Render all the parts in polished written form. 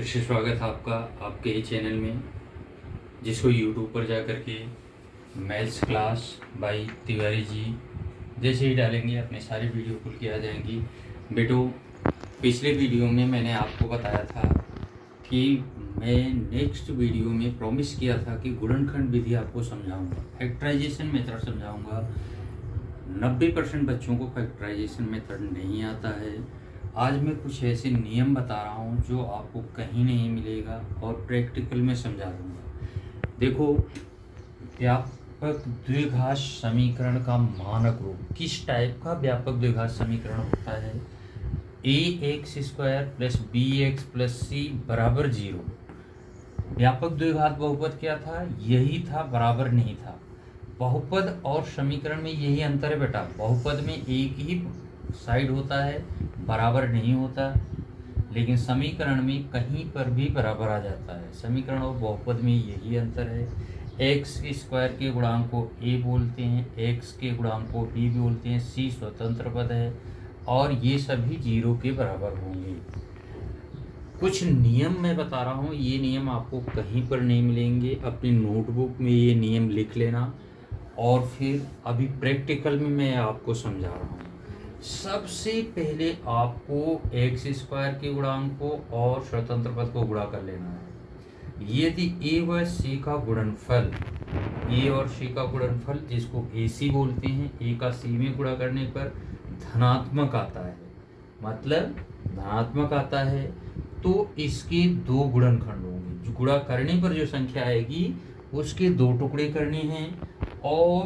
से स्वागत है आपका आपके ही चैनल में, जिसको यूट्यूब पर जा कर के maths class bye Tiwari ji जैसे ही डालेंगे अपने सारी वीडियो खुल के आ जाएंगी। बेटो, पिछले वीडियो में मैंने आपको बताया था कि मैं नेक्स्ट वीडियो में प्रॉमिस किया था कि गुणनखंड विधि आपको समझाऊंगा, फैक्टराइजेशन मेथड समझाऊंगा। 90% बच्चों को फैक्टराइजेशन मेथड नहीं आता है। आज मैं कुछ ऐसे नियम बता रहा हूँ जो आपको कहीं नहीं मिलेगा और प्रैक्टिकल में समझा दूंगा। देखो, व्यापक द्विघात समीकरण का मानक रूप किस टाइप का व्यापक द्विघात समीकरण होता है? ax² + bx + c बराबर 0। व्यापक द्विघात बहुपद क्या था? यही था, बराबर नहीं था। बहुपद और समीकरण में यही अंतर है बेटा, बहुपद में एक ही साइड होता है, बराबर नहीं होता, लेकिन समीकरण में कहीं पर भी बराबर आ जाता है। समीकरण और बहुपद में यही अंतर है। x² के गुणांक को a बोलते हैं, x के गुणांक को b बोलते हैं, c स्वतंत्र पद है और ये सभी 0 के बराबर होंगे। कुछ नियम मैं बता रहा हूँ, ये नियम आपको कहीं पर नहीं मिलेंगे। अपनी नोटबुक में ये नियम लिख लेना और फिर अभी प्रैक्टिकल में मैं आपको समझा रहा हूँ। सबसे पहले आपको x² के गुणांक को और स्वतंत्र पद को गुणा कर लेना है। यदि a व c का गुणनफल, a और c का गुणनफल जिसको ac बोलते हैं, a का c में गुणा करने पर धनात्मक आता है, मतलब धनात्मक आता है, तो इसके दो गुणनखंड होंगे। गुणा करने पर जो संख्या आएगी उसके दो टुकड़े करने हैं और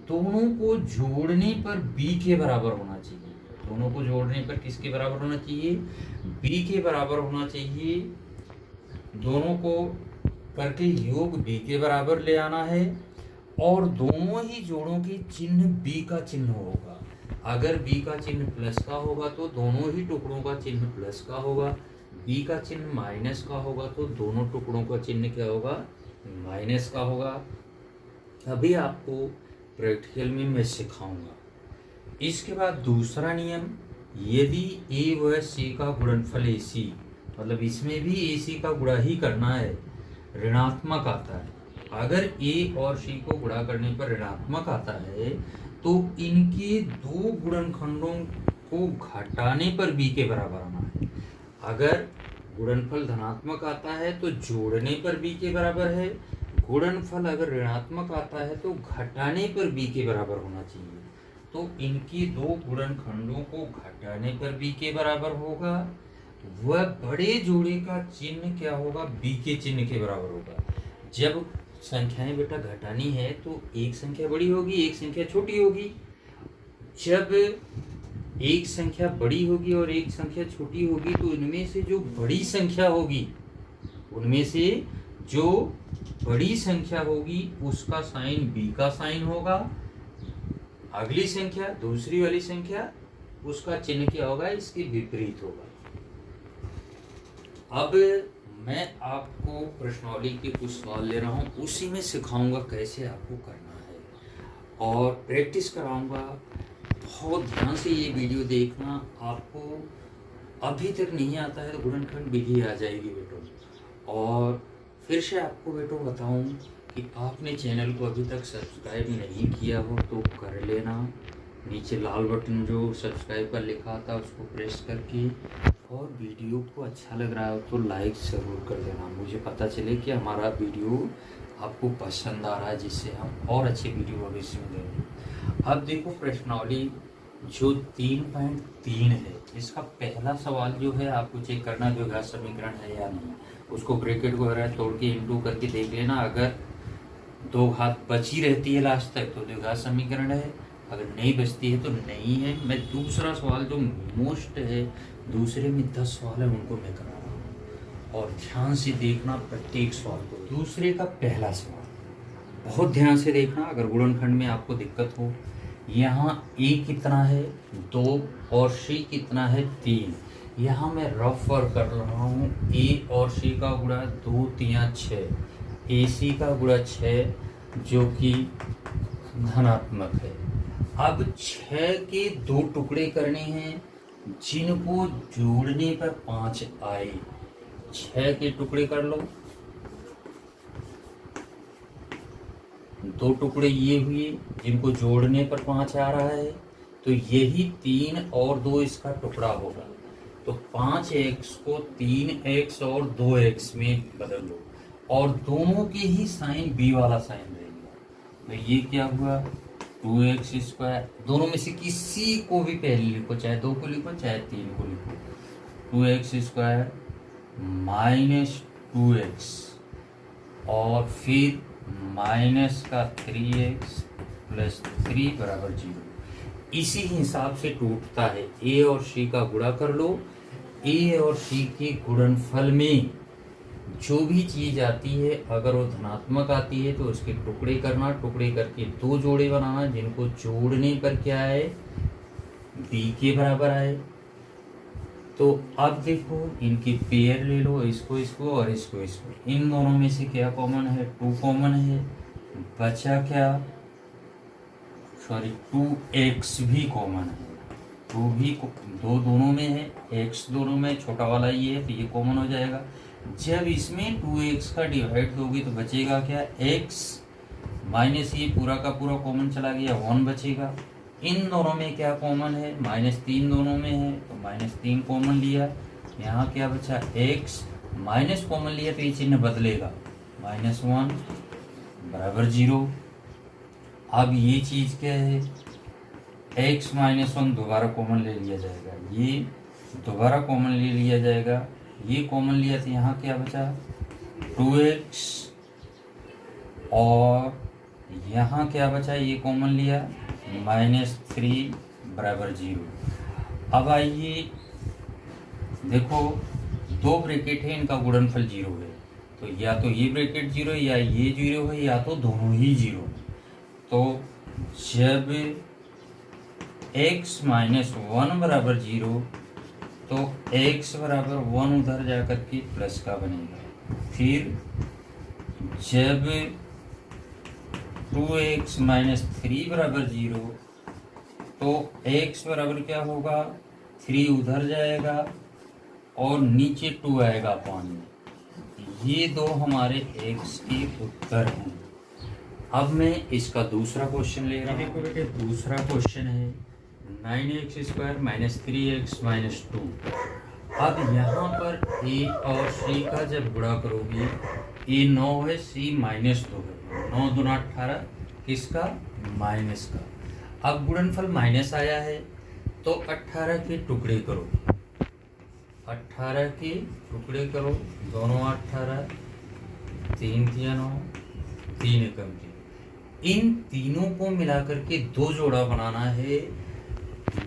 दोनों को जोड़ने पर b के बराबर होना चाहिए। दोनों को जोड़ने पर किसके बराबर होना चाहिए? b के बराबर होना चाहिए। दोनों को करके योग b के बराबर ले आना है और दोनों ही जोड़ों के चिन्ह b का चिन्ह होगा। अगर b का चिन्ह प्लस का होगा तो दोनों ही टुकड़ों का चिन्ह प्लस का होगा, b का चिन्ह माइनस का होगा तो दोनों टुकड़ों का चिन्ह क्या होगा? माइनस का होगा। अभी आपको प्रैक्टिकल में मैं सिखाऊंगा। इसके बाद दूसरा नियम, यदि a व c का गुणनफल ac, मतलब इसमें भी ac का गुणा ही करना है, ऋणात्मक आता है। अगर a और c को गुणा करने पर ऋणात्मक आता है तो इनके दो गुणनखंडों को घटाने पर b के बराबर आना है। अगर गुणनफल धनात्मक आता है तो जोड़ने पर b के बराबर है, गुणनफल अगर ऋणात्मक आता है तो घटाने पर b के बराबर होना चाहिए। तो इनके दो गुणनखंडों को घटाने पर b के बराबर होगा। वह बड़े जोड़े का चिन्ह क्या होगा? b के चिन्ह के बराबर होगा। जब संख्याएं बेटा घटानी है तो एक संख्या बड़ी होगी, एक संख्या छोटी होगी। जब एक संख्या बड़ी होगी और एक संख्या छोटी होगी तो इनमें से जो बड़ी संख्या होगी, उनमें से जो बड़ी संख्या होगी उसका साइन b का साइन होगा। अगली संख्या, दूसरी वाली संख्या, उसका चिन्ह क्या होगा? इसके विपरीत होगा। अब मैं आपको प्रश्नावली के कुछ सवाल ले रहा हूँ, उसी में सिखाऊंगा कैसे आपको करना है और प्रैक्टिस कराऊंगा। बहुत ध्यान से ये वीडियो देखना। आपको अभी तक नहीं आता है तो गुणनखंड विधि आ जाएगी बेटो। और फिर से आपको बेटो बताऊं कि आपने चैनल को अभी तक सब्सक्राइब नहीं किया हो तो कर लेना। नीचे लाल बटन जो सब्सक्राइब पर लिखा था उसको प्रेस करके, और वीडियो को अच्छा लग रहा हो तो लाइक ज़रूर कर देना, मुझे पता चले कि हमारा वीडियो आपको पसंद आ रहा है, जिससे हम और अच्छे वीडियो भविष्य में देंगे। अब देखो प्रश्नावली जो 3.3 है, इसका पहला सवाल जो है आपको चेक करना द्विघात समीकरण है या नहीं। उसको ब्रैकेट को तोड़ के इंटू करके देख लेना। अगर दो घात बची रहती है लास्ट तक तो द्विघात समीकरण है, अगर नहीं बचती है तो नहीं है। मैं दूसरा सवाल जो मोस्ट है, दूसरे में 10 सवाल है उनको मैं करा रहा हूँ और ध्यान से देखना प्रत्येक सवाल को। दूसरे का पहला सवाल बहुत ध्यान से देखना। अगर गुणनखंड में आपको दिक्कत हो, यहाँ a कितना है? 2 और c कितना है? 3। यहाँ मैं रफ वर्क कर रहा हूँ। a और c का गुणा 2 3 6, ac का गुणा 6 जो कि धनात्मक है। अब 6 के दो टुकड़े करने हैं जिनको जोड़ने पर 5 आए। 6 के टुकड़े कर लो, 2 टुकड़े ये हुए जिनको जोड़ने पर 5 आ रहा है, तो यही 3 और 2 इसका टुकड़ा होगा। तो 5x को 3x और 2x में बदल लो और दोनों के ही साइन b वाला साइन रहेगा। तो ये क्या हुआ 2x², दोनों में से किसी को भी पहले लिखो, चाहे 2 को लिखो चाहे 3 को लिखो। 2x² माइनस 2x और फिर माइनस का 3x प्लस 3 बराबर 0। इसी हिसाब से टूटता है। a और c का गुणा कर लो, a और c के गुणनफल में जो भी चीज आती है अगर वो धनात्मक आती है तो उसके टुकड़े करना, टुकड़े करके 2 जोड़े बनाना जिनको जोड़ने पर क्या है b के बराबर आए। तो अब देखो इनकी पेयर ले लो, इसको इसको और इसको इसको, इन दोनों में से क्या कॉमन है 2 कॉमन है, बचा क्या 2x भी कॉमन है, 2 भी 2 दोनों में है, x दोनों में, छोटा वाला ये है तो ये कॉमन हो जाएगा। जब इसमें 2x का डिवाइड दोगे तो बचेगा क्या x माइनस ये पूरा का पूरा कॉमन चला गया 1 बचेगा। इन दोनों में क्या कॉमन है -3 दोनों में है तो -3 कॉमन लिया, यहाँ क्या बचा x माइनस कॉमन लिया तो ये चिन्ह बदलेगा -1 बराबर 0। अब ये चीज क्या है x -1 दोबारा कॉमन ले लिया जाएगा, ये दोबारा कॉमन ले लिया जाएगा, ये कॉमन लिया तो यहाँ क्या बचा 2x और यहाँ क्या बचा ये कॉमन लिया -3 बराबर 0। अब आइए देखो 2 ब्रैकेट है इनका गुणनफल 0 है, तो या तो ये ब्रैकेट 0 है या ये 0 है या तो दोनों ही 0 है। तो जब x -1 बराबर 0 तो x बराबर 1 उधर जाकर के प्लस का बनेगा। फिर जब 2x -3 बराबर 0 तो x बराबर क्या होगा 3 उधर जाएगा और नीचे 2 आएगा अपॉन में। ये 2 हमारे x के उत्तर हैं। अब मैं इसका दूसरा क्वेश्चन ले रहा हूँ। देखो बेटे दूसरा क्वेश्चन है 9x² -3x -2। अब यहाँ पर a और c का जब गुणा करोगे a 9 है c -2 है, 9 दूना 18 किसका माइनस का। अब गुणनफल माइनस आया है तो 18 के टुकड़े करो, 18 के टुकड़े करो, दोनों 18, 3 3 9, 3 एकम 3। इन तीनों को मिलाकर के 2 जोड़ा बनाना है।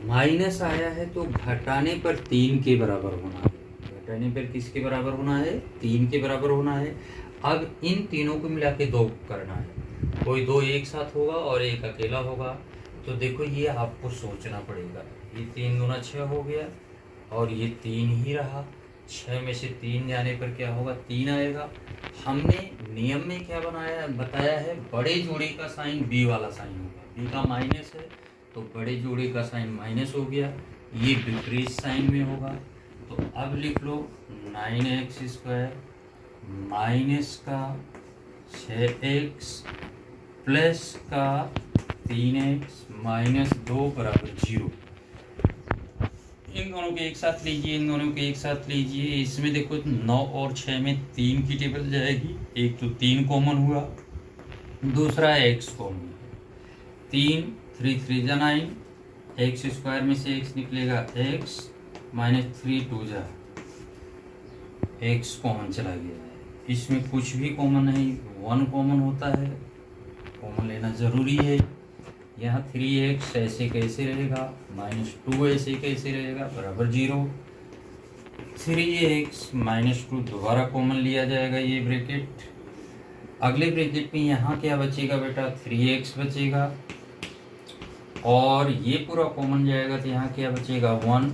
माइनस आया है तो घटाने पर 3 के बराबर होना है, घटाने पर किसके बराबर होना है 3 के बराबर होना है। अब इन तीनों को मिला के 2 करना है, कोई 2 एक साथ होगा और एक अकेला होगा। तो देखो ये आपको सोचना पड़ेगा, ये 3 दूना 6 हो गया और ये 3 ही रहा, 6 में से 3 जाने पर क्या होगा 3 आएगा। हमने नियम में क्या बताया है बड़े जोड़े का साइन b वाला साइन होगा, b का माइनस है तो बड़े जोड़े का साइन माइनस हो गया, ये विपरीत साइन में होगा। तो अब लिख लो 9x² माइनस का 6x प्लस का 3x -2 बराबर 0। इन दोनों के एक साथ लीजिए, इन दोनों के एक साथ लीजिए। इसमें देखो 9 और 6 में 3 की टेबल जाएगी, एक तो 3 कॉमन हुआ, दूसरा x कॉमन। 3 3 3 जा 9, x² में से x निकलेगा x -3 2 जा x कॉमन चला गया है। इसमें कुछ भी कॉमन नहीं, 1 कॉमन होता है, कॉमन लेना जरूरी है। यहाँ 3x ऐसे कैसे रहेगा -2 ऐसे कैसे रहेगा बराबर 0। 3x -2 दोबारा कॉमन लिया जाएगा ये ब्रैकेट। अगले ब्रैकेट में यहाँ क्या बचेगा बेटा 3x बचेगा और ये पूरा कॉमन जाएगा तो यहाँ क्या बचेगा 1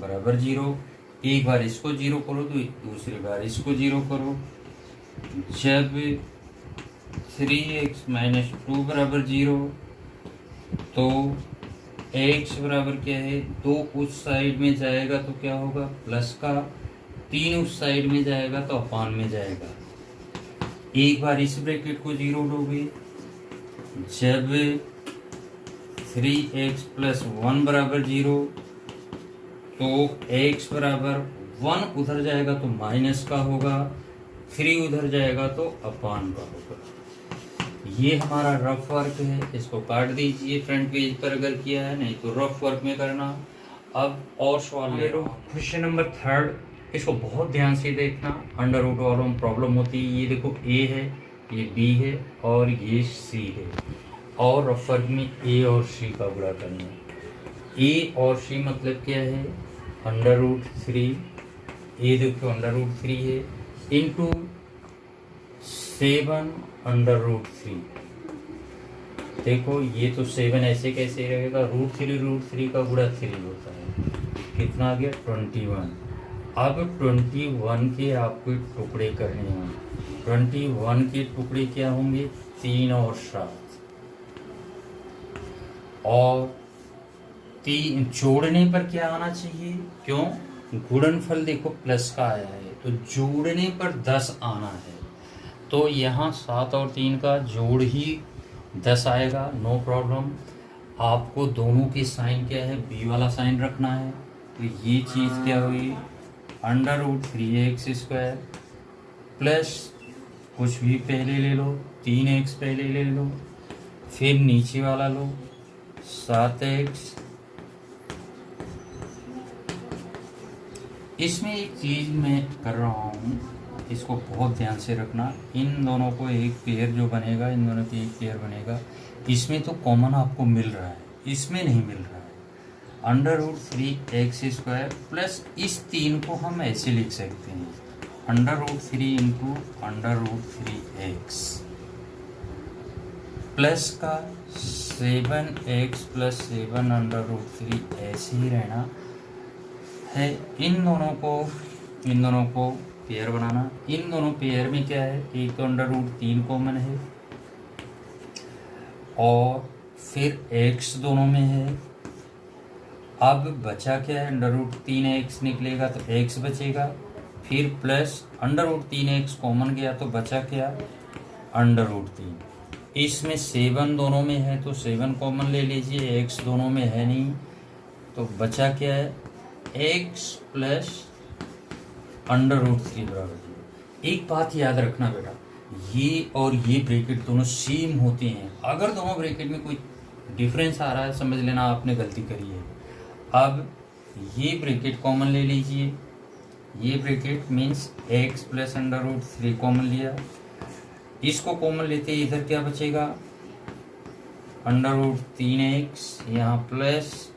बराबर 0। एक बार इसको 0 करो तो दूसरी बार इसको 0 करो। जब 3x -2 बराबर 0 तो x बराबर क्या है 2 उस साइड में जाएगा तो क्या होगा प्लस का 3 उस साइड में जाएगा तो अपान में जाएगा। एक बार इस ब्रैकेट को 0 लोगे, जब 3x + 1 बराबर 0 तो x बराबर 1 उधर जाएगा तो माइनस का होगा, 3 उधर जाएगा तो अपान का होगा। ये हमारा रफ वर्क है, इसको काट दीजिए फ्रंट पेज पर अगर किया है, नहीं तो रफ वर्क में करना। अब और सवाल ले लो। क्वेश्चन नंबर 3, इसको बहुत ध्यान से देखना। अंडर रूट वालों में प्रॉब्लम होती है। ये देखो a है, ये b है और ये c है, और रफ वर्क में a और c का गुणा करना है। a और c मतलब क्या है, √3, a देखो √3 है, इंटू 7 √3। देखो ये तो 7 ऐसे कैसे रहेगा, √3 का गुणा 3 होता है, कितना आ गया 21। अब 21 के आपको टुकड़े करने हैं। 21 के टुकड़े क्या होंगे, 3 और 7, और 3 जोड़ने पर क्या आना चाहिए, क्यों, गुणनफल देखो प्लस का आया है तो जोड़ने पर 10 आना है, तो यहाँ 7 और 3 का जोड़ ही 10 आएगा, नो प्रॉब्लम। आपको दोनों की साइन क्या है, बी वाला साइन रखना है, तो ये चीज़ क्या हुई, √3x² प्लस कुछ भी पहले ले लो, 3x पहले ले लो, फिर नीचे वाला लो 7x। इसमें एक चीज़ मैं कर रहा हूँ, इसको बहुत ध्यान से रखना। इन दोनों को एक पेयर जो बनेगा, इन दोनों की एक पेयर बनेगा, इसमें तो कॉमन आपको मिल रहा है, इसमें नहीं मिल रहा है। √3x² प्लस इस 3 को हम ऐसे लिख सकते हैं, √3 इंटू √3x प्लस का 7x + 7 √3 ऐसे ही रहना है। इन दोनों को पेयर बनाना। इन दोनों पेयर में क्या है, एक तो √3 कॉमन है और फिर x दोनों में है। अब बचा क्या है, √3x निकलेगा तो x बचेगा, फिर प्लस √3x कॉमन गया तो बचा क्या, √3। इसमें 7 दोनों में है तो 7 कॉमन ले लीजिए, x दोनों में है नहीं, तो बचा क्या है, x प्लस √3 बराबर 0। एक बात याद रखना बेटा, ये और ये ब्रैकेट दोनों सेम होते हैं। अगर दोनों ब्रैकेट में कोई डिफरेंस आ रहा है, समझ लेना आपने गलती करी है। अब ये ब्रैकेट कॉमन ले लीजिए, ये bracket means x plus √3 common लिया, इसको कॉमन लेते इधर क्या बचेगा, √3x, यहाँ प्लस,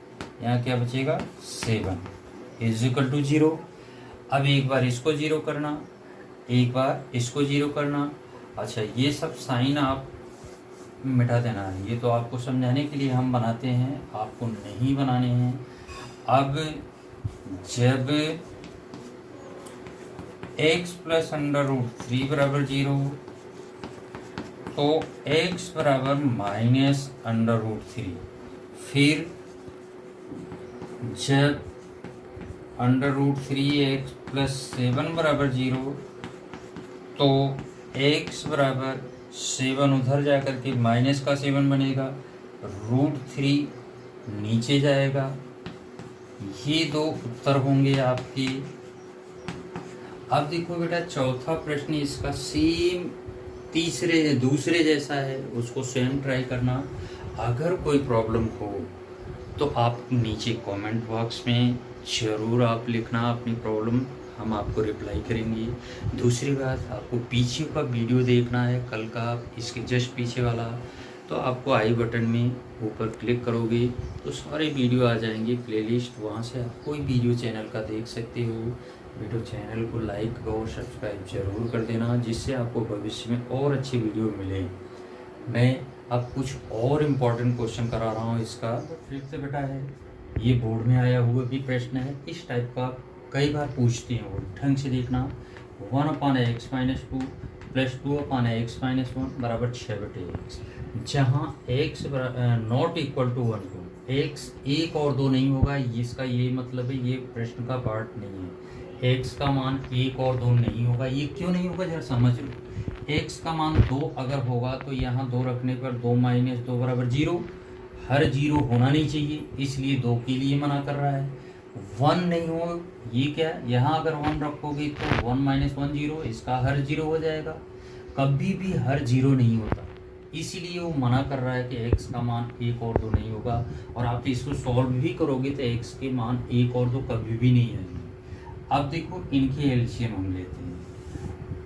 यहाँ क्या बचेगा 7 = 0। अब एक बार इसको 0 करना, एक बार इसको 0 करना। अच्छा, ये सब साइन आप मिटा देना है, ये तो आपको समझाने के लिए हम बनाते हैं, आपको नहीं बनाने हैं। अब जब x प्लस √3 बराबर 0 तो x बराबर -√3, फिर जब √3x + 7 बराबर 0 तो x बराबर 7 उधर जा कर के माइनस का 7 बनेगा, √3 नीचे जाएगा। ये दो उत्तर होंगे आपके। अब देखो बेटा, चौथा प्रश्न इसका सेम दूसरे जैसा है, उसको सेम ट्राई करना। अगर कोई प्रॉब्लम हो तो आप नीचे कमेंट बॉक्स में ज़रूर आप लिखना अपनी प्रॉब्लम, हम आपको रिप्लाई करेंगे। दूसरी बात, आपको पीछे का वीडियो देखना है कल का, इसके जस्ट पीछे वाला, तो आपको आई बटन में ऊपर क्लिक करोगे तो सारे वीडियो आ जाएंगे प्लेलिस्ट, वहाँ से आप कोई वीडियो चैनल का देख सकते हो। वीडियो चैनल को लाइक और सब्सक्राइब जरूर कर देना, जिससे आपको भविष्य में और अच्छी वीडियो मिले। मैं अब कुछ और इम्पोर्टेंट क्वेश्चन करा रहा हूँ। इसका फिफ्थ बेटा है, ये बोर्ड में आया हुआ भी प्रश्न है, इस टाइप का कई बार पूछते हैं, वो ढंग से देखना। 1/x - 2 + 2/x - 1 बराबर 6/x, जहाँ x not equal to 1 2, x 1 और 2 नहीं होगा, इसका ये मतलब है ये प्रश्न का पार्ट नहीं है। x का मान 1 और 2 नहीं होगा। ये क्यों नहीं होगा जरा समझ लो। x का मान 2 अगर होगा तो यहाँ 2 रखने पर 2 - 2 = 0। हर 0 होना नहीं चाहिए, इसलिए 2 के लिए मना कर रहा है। 1 नहीं हो, ये क्या, यहाँ अगर 1 रखोगे तो 1 - 1 0, इसका हर 0 हो जाएगा। कभी भी हर 0 नहीं होता, इसीलिए वो मना कर रहा है कि x का मान 1 और 2 नहीं होगा। और आप इसको सॉल्व भी करोगे तो x के मान 1 और 2 कभी भी नहीं आएंगे। अब देखो इनके एलसीएम हम लेते हैं।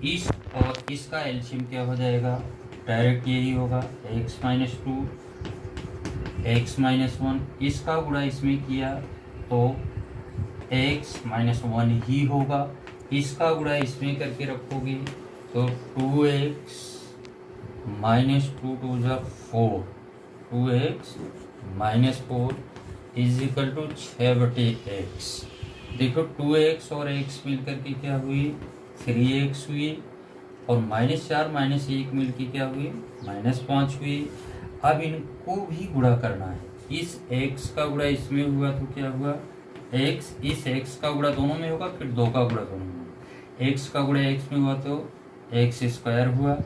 इस और इसका एलसीएम क्या हो जाएगा, डायरेक्ट यही होगा x - 2 x - 1। इसका गुणा इसमें किया तो x - 1 ही होगा। इसका गुणा इसमें करके रखोगे तो 2x - 2 2 = 4, 2x - 4 = 6/x। देखो 2x और x मिल करके क्या हुई, 3x हुई, और -4 - 1 मिल के क्या हुई, -5 हुई। अब इनको भी गुणा करना है। इस x का गुणा इसमें हुआ तो क्या हुआ, x, इस x का गुणा दोनों में होगा, फिर 2 का गुणा दोनों में। x का गुणा x में हुआ तो x² हुआ,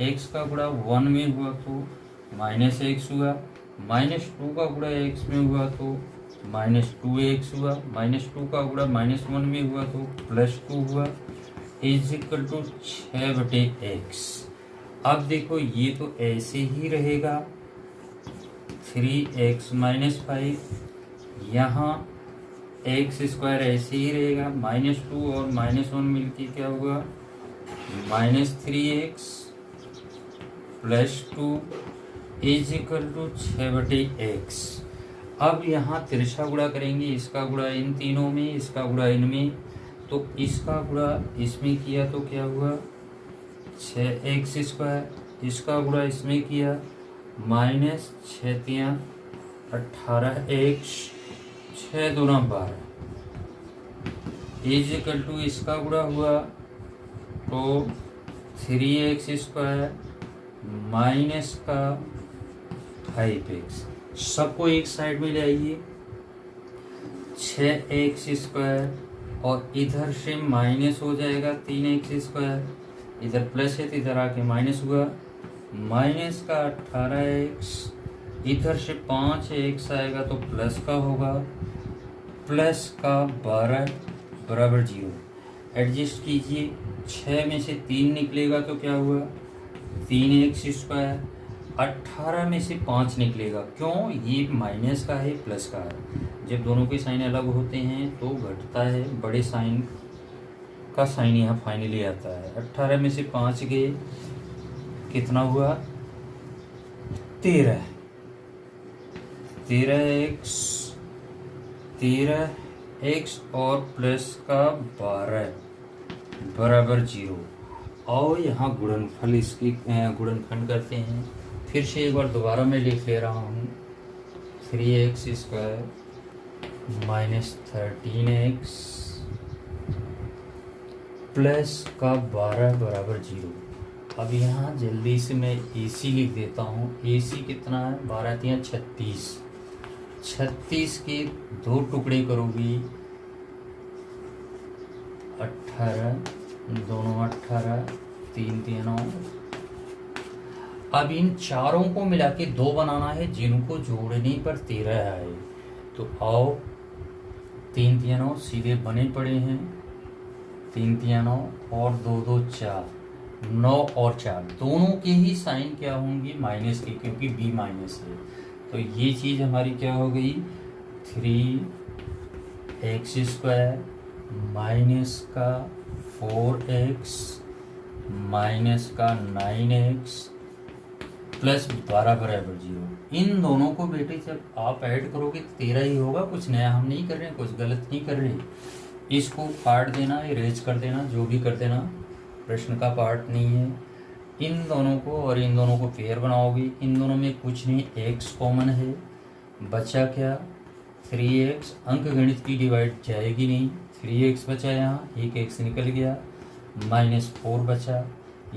x का गुणा 1 में हुआ तो -x हुआ, -2 का गुणा x में हुआ तो -2x हुआ, -2 का गुणा -1 में हुआ तो +2 हुआ, = 6/x। अब देखो ये तो ऐसे ही रहेगा, 3x - 5, यहाँ x² ऐसे ही रहेगा, -2 और -1 मिलके क्या हुआ, -3x + 2 = 6/x। अब यहाँ तिरछा गुणा करेंगे, इसका गुणा इन तीनों में, इसका गुणा इनमें, तो इसका गुणा इसमें किया तो क्या हुआ, 6x², इसका गुणा इसमें किया -6×3 18x, 6×2 12 = इसका गुणा हुआ तो 3x² माइनस का 5x। सबको एक साइड में ले आइए, 6x² और इधर से माइनस हो जाएगा 3x², इधर प्लस है तो इधर आके माइनस हुआ, माइनस का 18x, इधर से 5x आएगा तो प्लस का होगा, प्लस का 12 = 0। एडजस्ट कीजिए, 6 में से 3 निकलेगा तो क्या हुआ, 3x², 18 में से 5 निकलेगा, क्यों, ये माइनस का है प्लस का है। जब दोनों के साइन अलग होते हैं तो घटता है, बड़े साइन का साइन यहाँ फाइनली आता है। 18 में से 5 गए, कितना हुआ, 13, 13x और प्लस का 12 = 0। और यहाँ गुणनफल, इसकी गुणनखंड करते हैं। फिर से एक बार दोबारा मैं लिख ले रहा हूँ, 3x² - 13x प्लस का 12 = 0। अब यहाँ जल्दी से मैं AC लिख देता हूँ। AC कितना है, 12 × 3 = 36, 36 के 2 टुकड़े करोगी, 18, दोनों 18, 3 × 9। अब इन चारों को मिला के 2 बनाना है, जिनको जोड़ने पर 13 आए। तो आओ, 3 × 9 सीधे बने पड़े हैं, 3 × 9 और 2 2 4, 9 और 4 दोनों के ही साइन क्या होंगी, माइनस के, क्योंकि b माइनस है। तो ये चीज़ हमारी क्या हो गई, 3x² माइनस का 4x माइनस का 9x प्लस 12 = 0। इन दोनों को बेटे जब आप ऐड करोगे तो 13 ही होगा, कुछ नया हम नहीं कर रहे हैं, कुछ गलत नहीं कर रहे। इसको काट देना, इरेज कर देना, जो भी कर देना, प्रश्न का पार्ट नहीं है। इन दोनों को और इन दोनों को पेयर बनाओगे, इन दोनों में कुछ नहीं, x कॉमन है, बचा क्या, 3x, अंक गणित की डिवाइड जाएगी नहीं, 3x बचा, यहाँ एक x निकल गया, -4 बचा,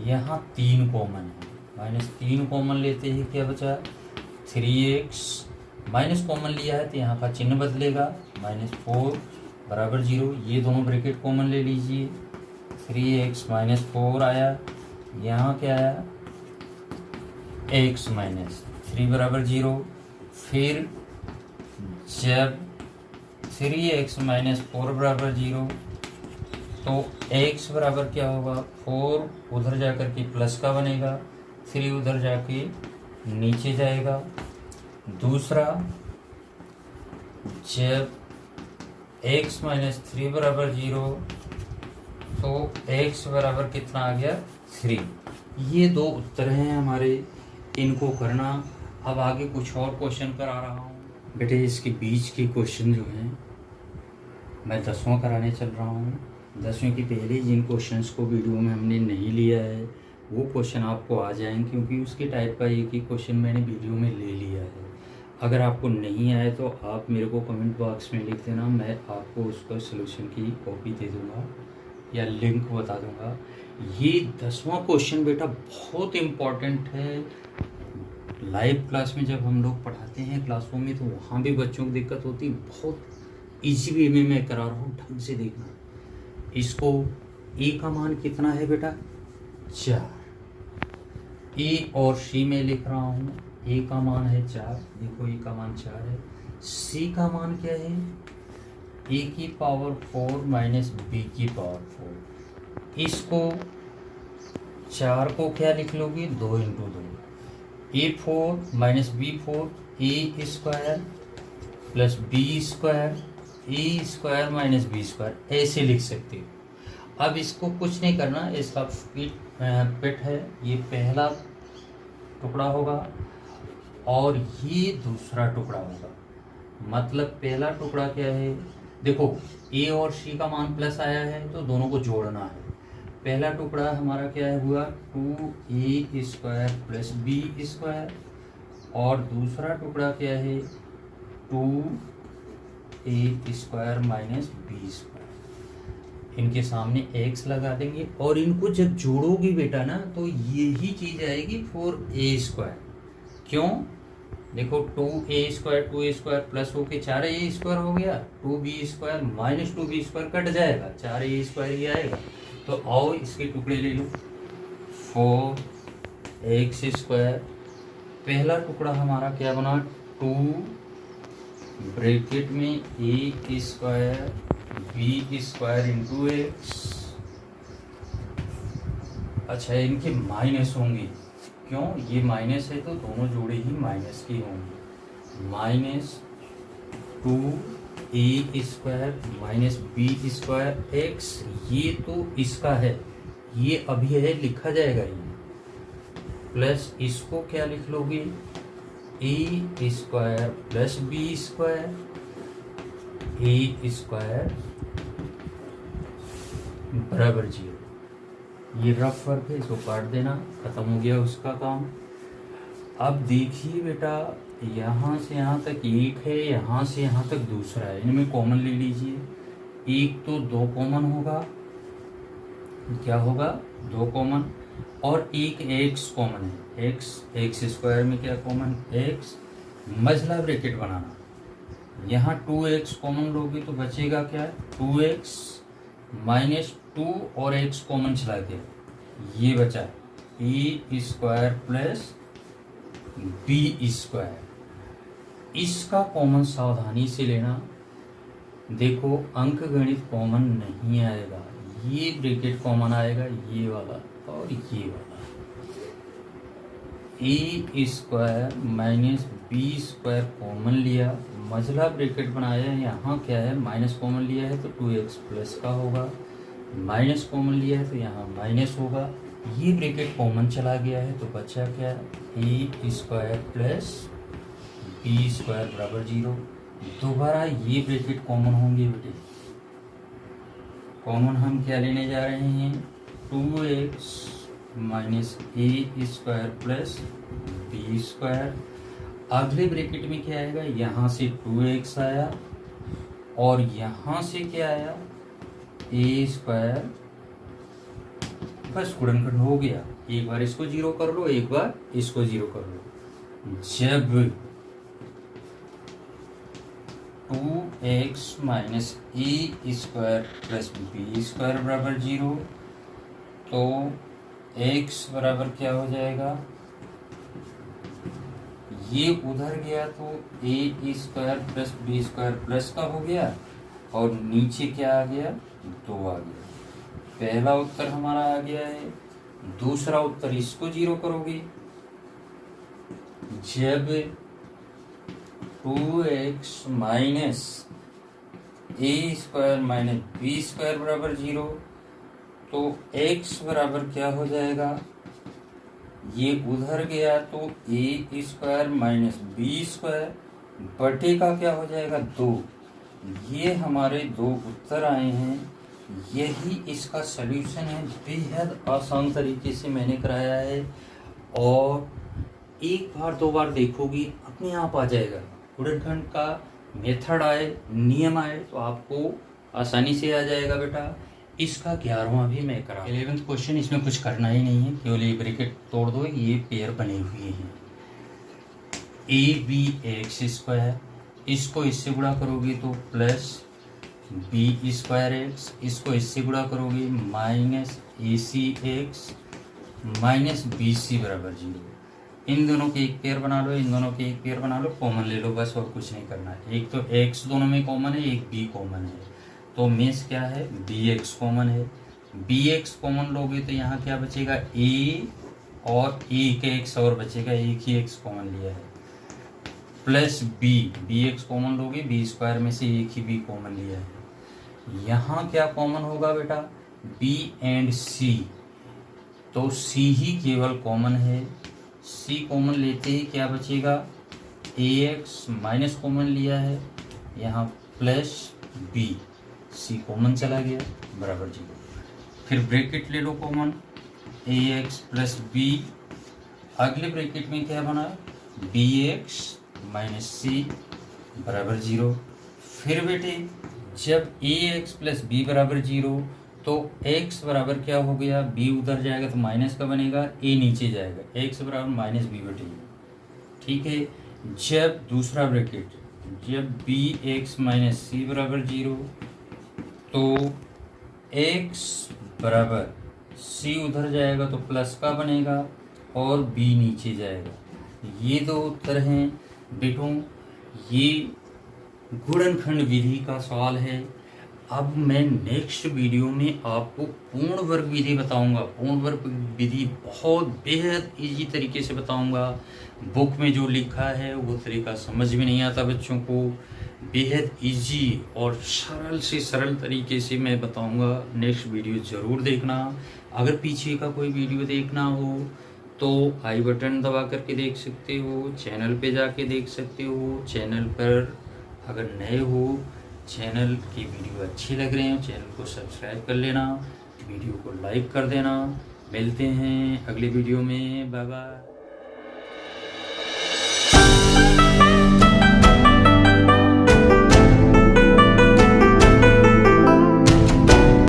यहाँ 3 कॉमन है, -3 कॉमन लेते ही क्या बचा, 3x, माइनस कॉमन लिया है तो यहाँ का चिन्ह बदलेगा, -4 बराबर 0, ये दोनों ब्रैकेट कॉमन ले लीजिए, 3x माइनस 4 आया, यहाँ क्या आया x माइनस 3 बराबर 0। फिर जब 3x माइनस 4 बराबर 0 तो x बराबर क्या होगा, 4 उधर जाकर के प्लस का बनेगा, 3 उधर जाके नीचे जाएगा। दूसरा, जब x माइनस 3 बराबर 0 तो x बराबर कितना आ गया 3। ये दो उत्तर हैं हमारे, इनको करना। अब आगे कुछ और क्वेश्चन करा रहा हूँ बेटे। इसके बीच के क्वेश्चन जो हैं मैं 10वां कराने चल रहा हूँ। 10वीं की पहले जिन क्वेश्चंस को वीडियो में हमने नहीं लिया है वो क्वेश्चन आपको आ जाएंगे, क्योंकि उसके टाइप का एक ही क्वेश्चन मैंने वीडियो में ले लिया है। अगर आपको नहीं आए तो आप मेरे को कमेंट बॉक्स में लिख देना, मैं आपको उसका सलूशन की कॉपी दे दूँगा या लिंक बता दूँगा। ये 10वां क्वेश्चन बेटा बहुत इम्पॉर्टेंट है। लाइव क्लास में जब हम लोग पढ़ाते हैं क्लासों में तो वहाँ भी बच्चों को दिक्कत होती है। बहुत ईजी वे में मैं करा रहा हूँ, ढंग से देखना। इसको ए का मान कितना है बेटा 4, ए और सी में लिख रहा हूँ। ए का मान है 4, देखो ए का मान 4 है। सी का मान क्या है, ए की पावर 4 माइनस बी की पावर 4। इसको 4 को क्या लिख लोगे 2 इंटू 2, A4 माइनस B4 ए स्क्वायर प्लस बी स्क्वायर ए स्क्वायर माइनस बी स्क्वायर, ऐसे लिख सकते हो। अब इसको कुछ नहीं करना, इसका पिट है, ये पहला टुकड़ा होगा और ये दूसरा टुकड़ा होगा। मतलब पहला टुकड़ा क्या है, देखो ए और सी का मान प्लस आया है तो दोनों को जोड़ना है। पहला टुकड़ा हमारा क्या है हुआ 2a square plus B square, और दूसरा टुकड़ा क्या है 2a square minus B square. इनके सामने x लगा देंगे और इनको जब जोड़ोगे बेटा ना तो यही चीज आएगी 4a स्क्वायर। क्यों, देखो 2a स्क्वायर प्लस होके 4a स्क्वायर हो गया, 2b square minus 2b square cut जाएगा, 4a स्क्वायर ही आएगा। तो आओ इसके टुकड़े ले लो, 4x स्क्वायर, पहला टुकड़ा हमारा क्या बना 2 ब्रैकेट में a square b square into x. अच्छा, इनके माइनस होंगे, क्यों, ये माइनस है तो दोनों जोड़े ही माइनस के होंगे। Minus 2a square minus B square x, ये तो इसका है, ये अभी है लिखा जाएगा ये, प्लस इसको क्या लिख लोगे ए स्क्वायर प्लस बी स्क्वायर ए स्क्वायर बराबर 0। ये रफ वर्क है, इसको काट देना, खत्म हो गया उसका काम। अब देखिए बेटा, यहाँ से यहाँ तक एक है, यहाँ से यहाँ तक दूसरा है, इनमें कॉमन ले लीजिए। एक तो 2 कॉमन होगा, क्या होगा 2 कॉमन, और एक x कॉमन है, x स्क्वायर में क्या कॉमन x, मझला ब्रैकेट बनाना। यहाँ 2x कॉमन लोगे तो बचेगा क्या 2x माइनस 2 और x कॉमन चला के ये बचा ए स्क्वायर प्लस बी स्क्वायर। इसका कॉमन सावधानी से लेना, देखो अंक गणित कॉमन नहीं आएगा, ये ब्रैकेट कॉमन आएगा, ये वाला और ये वाला। A square minus B square common लिया, मझला ब्रैकेट बनाया, यहाँ क्या है माइनस कॉमन लिया है तो 2x प्लस का होगा, माइनस कॉमन लिया है तो यहाँ माइनस होगा। ये ब्रैकेट कॉमन चला गया है तो बचा क्या ए स्क्वायर प्लस बी स्क्वायर बराबर 0। दोबारा ये ब्रैकेट कॉमन होंगे बेटे, कॉमन हम क्या लेने जा रहे हैं 2x माइनस ए स्क्वायर प्लस बी स्क्वायर। अगले ब्रैकेट में क्या आएगा, यहाँ से 2x आया और यहाँ से क्या आया ए स्क्वायर, बस गुणनखंड हो गया। एक बार इसको 0 कर लो, एक बार इसको 0 कर लो। जब एक्स माइनस ए स्क्वायर प्लस बी स्क्वायर बराबर 0। तो एक्स बराबर क्या हो जाएगा, ये उधर गया तो A square plus B square plus का हो गया और नीचे क्या आ गया, 2 आ गया। पहला उत्तर हमारा आ गया है। दूसरा उत्तर इसको 0 करोगे, जब 2x माइनस ए स्क्वायर माइनस बी स्क्वायर बराबर 0, तो x बराबर क्या हो जाएगा, ये उधर गया तो A square minus B square बटे का क्या हो जाएगा, 2। ये हमारे 2 उत्तर आए हैं। यही इसका सलूशन है। बेहद आसान तरीके से मैंने कराया है और एक बार 2 बार देखोगी अपने आप आ जाएगा। गुणनखंड का मेथड आए, नियम आए तो आपको आसानी से आ जाएगा बेटा। इसका 11वां भी मैं करा। 11th क्वेश्चन, इसमें कुछ करना ही नहीं है, केवल ये ब्रैकेट तोड़ दो, ये पेयर बने हुए हैं। ए बी एक्स स्क्वायर, इसको इससे गुणा करोगे तो प्लस बी स्क्वायर एक्स, इसको इससे गुणा करोगे माइनस ए सी एक्स माइनस बी सी बराबर 0। इन दोनों के एक पेयर बना लो, इन दोनों के एक पेयर बना लो, कॉमन ले लो बस, और कुछ नहीं करना है। एक तो एक्स दोनों में कॉमन है, एक बी कॉमन है, तो मीन्स क्या है, बी एक्स कॉमन है। बी एक्स कॉमन लोगे तो यहाँ क्या बचेगा, ए और एक एक्स और बचेगा, एक ही एक्स कॉमन लिया है, प्लस बी एक्स कॉमन लोगे, बी स्क्वायर में से एक ही बी कॉमन लिया है। यहाँ क्या कॉमन होगा बेटा, बी एंड सी, तो सी ही केवल कॉमन है। सी कॉमन लेते ही क्या बचेगा, ए एक्स माइनस कॉमन लिया है, यहाँ प्लस बी, सी कॉमन चला गया बराबर 0। फिर ब्रैकेट ले लो कॉमन, ए एक्स प्लस बी, अगले ब्रैकेट में क्या बना, बी एक्स माइनस सी बराबर 0। फिर बेटे जब ए एक्स प्लस बी बराबर 0 तो x बराबर क्या हो गया, b उधर जाएगा तो माइनस का बनेगा, a नीचे जाएगा, x बराबर माइनस बी बटे। ठीक है, जब दूसरा ब्रैकेट, जब बी एक्स माइनस सी बराबर 0 तो x बराबर c उधर जाएगा तो प्लस का बनेगा और b नीचे जाएगा। ये 2 उत्तर हैं बेटों। ये गुणनखंड विधि का सवाल है। अब मैं नेक्स्ट वीडियो में आपको पूर्ण वर्ग विधि बताऊंगा। पूर्ण वर्ग विधि बहुत बेहद इजी तरीके से बताऊंगा। बुक में जो लिखा है वो तरीका समझ में नहीं आता बच्चों को, बेहद इजी और सरल से सरल तरीके से मैं बताऊंगा। नेक्स्ट वीडियो ज़रूर देखना। अगर पीछे का कोई वीडियो देखना हो तो आई बटन दबा करके देख सकते हो, चैनल पे जाके देख सकते हो। चैनल पर अगर नए हो, चैनल की वीडियो अच्छी लग रही है, चैनल को सब्सक्राइब कर लेना, वीडियो को लाइक कर देना। मिलते हैं अगले वीडियो में, बाय बाय।